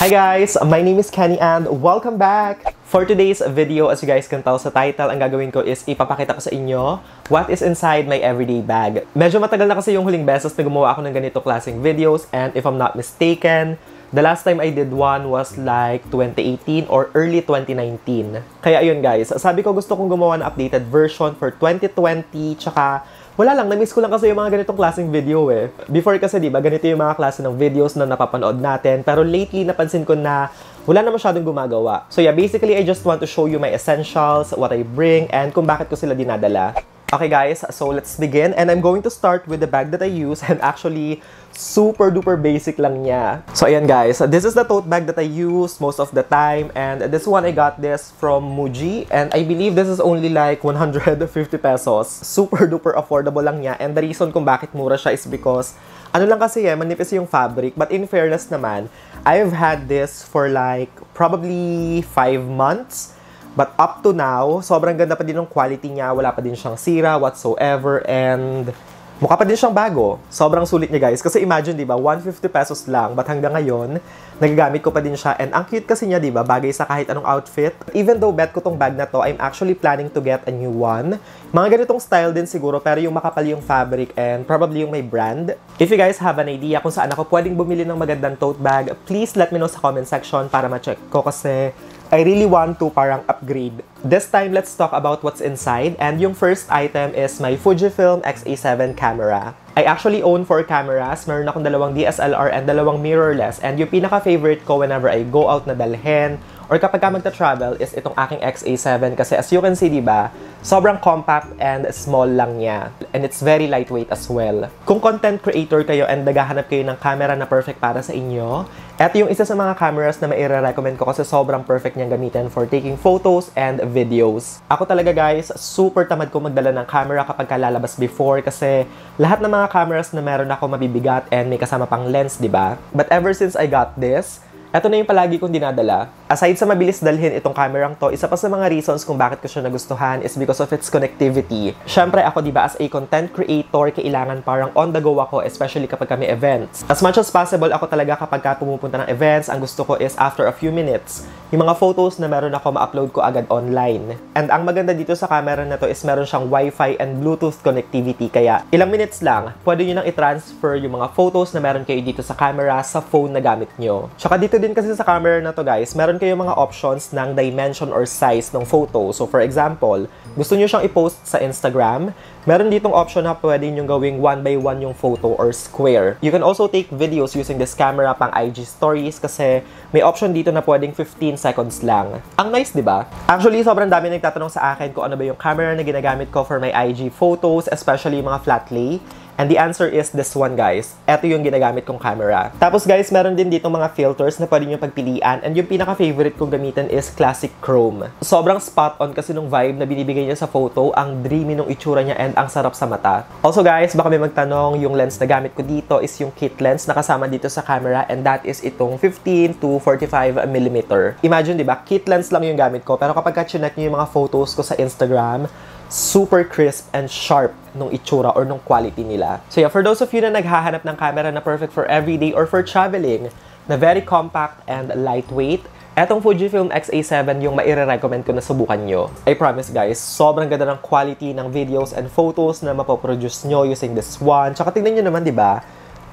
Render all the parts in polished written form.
Hi guys! My name is Kenny and welcome back! For today's video, as you guys can tell sa title, ang gagawin ko is ipapakita ko sa inyo what is inside my everyday bag. Medyo matagal na kasi yung huling beses na gumawa ako ng ganito klaseng videos, and if I'm not mistaken, the last time I did one was like 2018 or early 2019. Kaya ayun guys, sabi ko gusto kong gumawa ng updated version for 2020, tsaka wala lang, na-miss ko lang kasi yung mga ganitong klaseng video eh. Before kasi diba, ganito yung mga klase ng videos na napapanood natin. Pero lately, napansin ko na wala na masyadong gumagawa. So yeah, basically, I just want to show you my essentials, what I bring, and kung bakit ko sila dinadala. Okay guys, so let's begin. And I'm going to start with the bag that I use, and actually, super duper basic lang niya. So ayan guys, this is the tote bag that I use most of the time, and this one I got this from Muji, and I believe this is only like 150 pesos. Super duper affordable lang niya, and the reason kung bakit mura siya is because ano lang kasi manipis yung fabric, but in fairness naman, I've had this for like probably 5 months. But up to now, sobrang ganda pa din ng quality niya, wala pa din siyang sira whatsoever, and mukha pa din siyang bago. Sobrang sulit niya guys. Kasi imagine, di ba, 150 pesos lang, but hanggang ngayon, nagagamit ko pa din siya. And ang cute kasi niya, di ba, bagay sa kahit anong outfit. Even though bet ko tong bag na to, I'm actually planning to get a new one. Mga ganitong style din siguro, pero yung makapal yung fabric and probably yung may brand. If you guys have an idea kung saan ako pwedeng bumili ng magandang tote bag, please let me know sa comment section para ma-check ko kasi I really want to parang upgrade. This time, let's talk about what's inside. And yung first item is my Fujifilm X-A7 camera. I actually own 4 cameras. Meron akong 2 DSLR and 2 mirrorless. And yung pinaka-favorite ko whenever I go out na dalhin or kapag ka magta-travel is itong aking X-A7 kasi as you can see, diba, sobrang compact and small lang niya. And it's very lightweight as well. Kung content creator kayo and naghahanap kayo ng camera na perfect para sa inyo, eto yung isa sa mga cameras na maire-recommend ko kasi sobrang perfect niyang gamitin for taking photos and videos. Ako talaga guys, super tamad ko magdala ng camera kapag lalabas before kasi lahat ng mga cameras na meron ako mabibigat and may kasama pang lens, diba? But ever since I got this, eto na yung palagi kong dinadala. Aside sa mabilis dalhin itong kamerang to, isa pa sa mga reasons kung bakit ko siya nagustuhan is because of its connectivity. Syempre ako, diba, as a content creator, kailangan parang on the go ako, especially kapag kami events. As much as possible, ako talaga kapag pumupunta ng events, ang gusto ko is after a few minutes, yung mga photos na meron ako ma-upload ko agad online. And ang maganda dito sa camera na to is meron siyang Wi-Fi and Bluetooth connectivity, kaya ilang minutes lang, pwede nyo nang i-transfer yung mga photos na meron kayo dito sa camera sa phone na gamit nyo. Tsaka dito din kasi sa camera na to guys, meron kayo mga options ng dimension or size ng photo. So for example, gusto nyo siyang i-post sa Instagram, meron ditong option na pwede nyo gawing 1x1 yung photo or square. You can also take videos using this camera pang IG stories kasi may option dito na pwedeng 15 seconds lang. Ang nice, diba? Actually, sobrang dami nagtatanong sa akin kung ano ba yung camera na ginagamit ko for my IG photos, especially mga flat lay. And the answer is this one guys. Ito yung ginagamit kong camera. Tapos guys, meron din dito mga filters na pwede nyo pagpilian. And yung pinaka-favorite kong gamitin is Classic Chrome. Sobrang spot on kasi nung vibe na binibigay niya sa photo. Ang dreamy nung itsura niya and ang sarap sa mata. Also guys, baka may magtanong, yung lens na gamit ko dito is yung kit lens na kasama dito sa camera. And that is itong 15 to 45mm. Imagine, diba? Kit lens lang yung gamit ko. Pero kapag ka-chinek nyo yung mga photos ko sa Instagram, super crisp and sharp nung itsura or nung quality nila. So yeah, for those of you na naghahanap ng camera na perfect for everyday or for traveling, na very compact and lightweight, etong Fujifilm X-A7 yung maire-recommend ko na subukan nyo. I promise guys, sobrang ganda ng quality ng videos and photos na mapoproduce nyo using this one. Tsaka tingnan nyo naman, diba?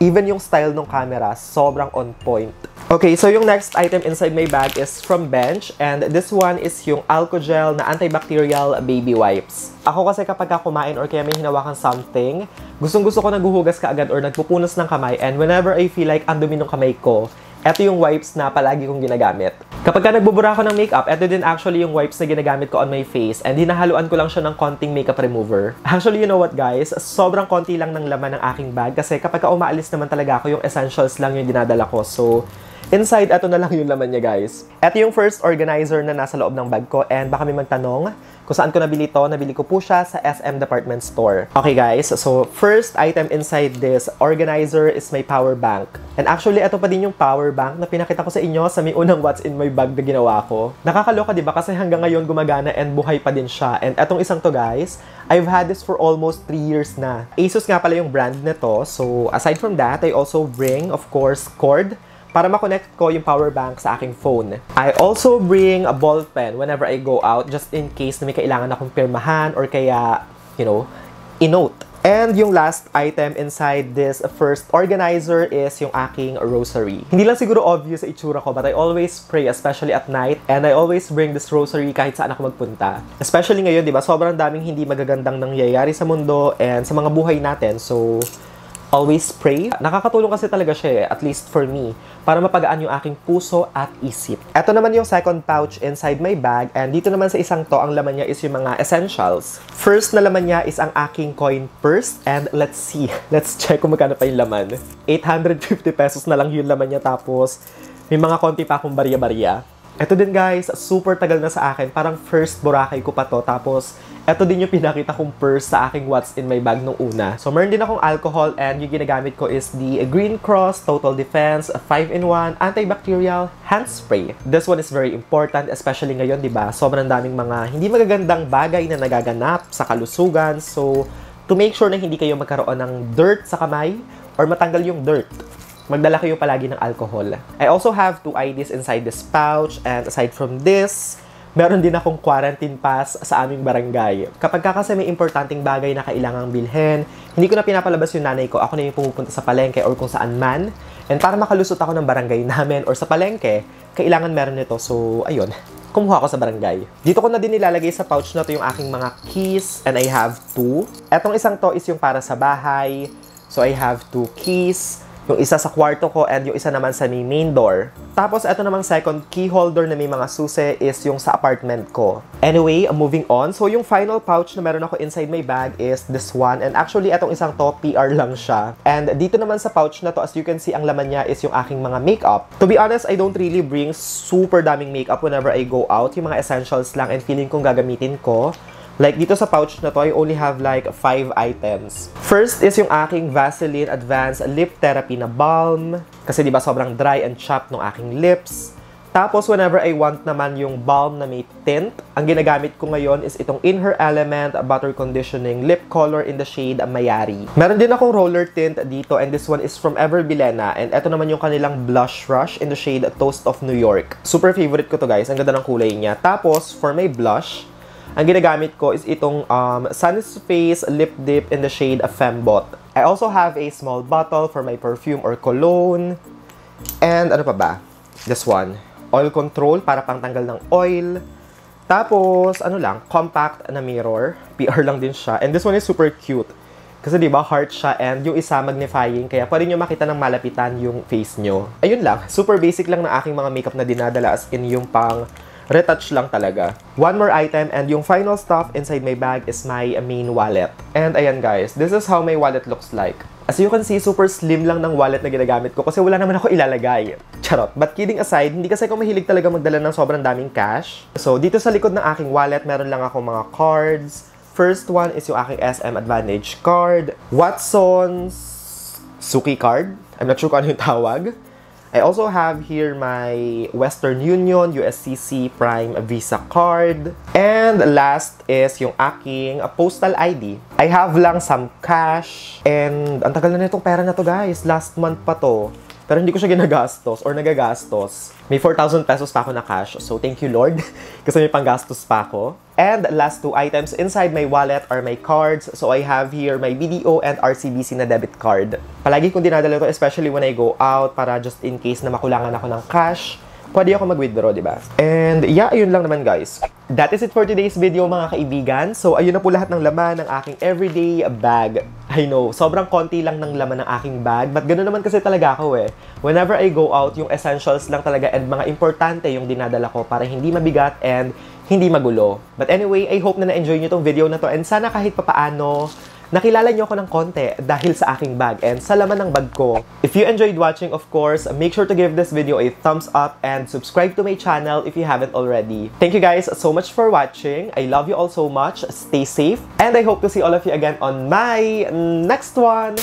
Even yung style ng camera, sobrang on point. Okay, so yung next item inside my bag is from Bench, and this one is yung Alcogel na antibacterial baby wipes. Ako kasi kapag kumain or kaya may hinawakan something, gustong-gusto ko naghuhugas ka agad or nagpupunas ng kamay, and whenever I feel like ang dumi ng kamay ko, eto yung wipes na palagi kong ginagamit. Kapag ka nagbubura ako ng makeup, eto din actually yung wipes na ginagamit ko on my face, and hinahaluan ko lang siya ng konting makeup remover. Actually, you know what guys? Sobrang konti lang ng laman ng aking bag kasi kapag ka umaalis naman talaga ako, yung essentials lang yung dinadala ko. So, inside, eto na lang yung laman niya guys. Eto yung first organizer na nasa loob ng bag ko, and baka may magtanong kung saan ko nabili to. Nabili ko po siya sa SM Department Store. Okay guys, so first item inside this organizer is my power bank. And actually, ito pa din yung power bank na pinakita ko sa inyo sa may unang what's in my bag na ginawa ko. Nakakaloka, diba? Kasi hanggang ngayon gumagana and buhay pa din siya. And etong isang to guys, I've had this for almost 3 years na. Asus nga pala yung brand nito. So aside from that, I also bring, of course, cord para makonect ko yung power bank sa aking phone. I also bring a ball pen whenever I go out just in case na may kailangan akong pirmahan or kaya, you know, i-note. And yung last item inside this first organizer is yung aking rosary. Hindi lang siguro obvious sa itsura ko, but I always pray, especially at night. And I always bring this rosary kahit saan ako magpunta. Especially ngayon, di ba? Sobrang daming hindi magagandang nangyayari sa mundo and sa mga buhay natin. So, always pray. Nakakatulong kasi talaga siya, at least for me, para mapagaan yung aking puso at isip. Ito naman yung second pouch inside my bag, and dito naman sa isang to, ang laman niya is yung mga essentials. First na laman niya is ang aking coin purse, and let's see. Let's check kung magkano pa yung laman. 850 pesos na lang yung laman niya, tapos may mga konti pa akong barya-barya. Ito din guys, super tagal na sa akin. Parang first Boracay ko pa to. Tapos, ito din yung pinakita kong purse sa aking what's in my bag nung una. So, meron din akong alcohol and yung ginagamit ko is the Green Cross Total Defense 5-in-1 Antibacterial Hand Spray. This one is very important, especially ngayon, di ba? Sobrang daming mga hindi magagandang bagay na nagaganap sa kalusugan. So, to make sure na hindi kayo magkaroon ng dirt sa kamay or matanggal yung dirt, magdala kayo palagi ng alcohol. I also have 2 IDs inside this pouch, and aside from this, meron din akong quarantine pass sa aming barangay. Kapag kasi may importanteng bagay na kailangang bilhin, hindi ko na pinapalabas yung nanay ko. Ako na yung pumupunta sa palengke or kung saan man. And para makalusot ako ng barangay namin or sa palengke, kailangan meron nito. So, ayun. Kumuha ako sa barangay. Dito ko na din nilalagay sa pouch na to yung aking mga keys, and I have 2. Etong isang to is yung para sa bahay. So, I have 2 keys. Yung isa sa kwarto ko and yung isa naman sa may main door. Tapos, ito namang second key holder na may mga susi is yung sa apartment ko. Anyway, moving on. So, yung final pouch na meron ako inside my bag is this one. And actually, itong isang to, PR lang siya. And dito naman sa pouch na to, as you can see, ang laman niya is yung aking mga makeup. To be honest, I don't really bring super daming makeup whenever I go out. Yung mga essentials lang and feeling kong gagamitin ko. Like, dito sa pouch na to, I only have like 5 items. First is yung aking Vaseline Advanced Lip Therapy na balm. Kasi diba sobrang dry and chapped ng aking lips. Tapos, whenever I want naman yung balm na may tint, ang ginagamit ko ngayon is itong In Her Element Butter Conditioning Lip Color in the shade Mayari. Meron din akong roller tint dito, and this one is from Ever Bilena. And ito naman yung kanilang Blush Rush in the shade Toast of New York. Super favorite ko to guys. Ang ganda ng kulay niya. Tapos, for my blush, ang ginagamit ko is itong Sun's Face Lip Dip in the shade Fembot. I also have a small bottle for my perfume or cologne. And ano pa ba? This one. Oil control para pangtanggal ng oil. Tapos, ano lang, compact na mirror. PR lang din siya. And this one is super cute. Kasi diba, heart siya and yung isa magnifying. Kaya pwede nyo makita ng malapitan yung face nyo. Ayun lang. Super basic lang na aking mga makeup na dinadala as in yung pang retouch lang talaga. One more item, and yung final stuff inside my bag is my main wallet. And ayan guys, this is how my wallet looks like. As you can see, super slim lang ng wallet na ginagamit ko kasi wala naman ako ilalagay. Charot. But kidding aside, hindi kasi ako mahilig talaga magdala ng sobrang daming cash. So, dito sa likod ng aking wallet, meron lang ako mga cards. First one is yung aking SM Advantage card. Watson's Suki card. I'm not sure kung ano yung tawag. I also have here my Western Union USCC Prime Visa card. And last is yung aking postal ID. I have lang some cash. And ang tagal na nitong pera na to guys. Last month pa to. Pero hindi ko siya ginagastos or nagagastos. May 4,000 pesos pa ako na cash. So, thank you, Lord. Kasi may panggastos pa ako. And last 2 items inside my wallet are my cards. So, I have here my BDO and RCBC na debit card. Palagi kong dinadala ito, especially when I go out, para just in case na makulangan ako ng cash, pwede ako mag-withdraw, diba? And yeah, ayun lang naman guys. That is it for today's video mga kaibigan. So ayun na po lahat ng laman ng aking everyday bag. I know, sobrang konti lang ng laman ng aking bag. But ganoon naman kasi talaga ako eh. Whenever I go out, yung essentials lang talaga and mga importante yung dinadala ko para hindi mabigat and hindi magulo. But anyway, I hope na na-enjoy nyo tong video na to. And sana kahit papaano, nakilala nyo ako ng konti dahil sa aking bag and sa laman ng bag ko. If you enjoyed watching, of course, make sure to give this video a thumbs up and subscribe to my channel if you haven't already. Thank you guys so much for watching. I love you all so much. Stay safe. And I hope to see all of you again on my next one.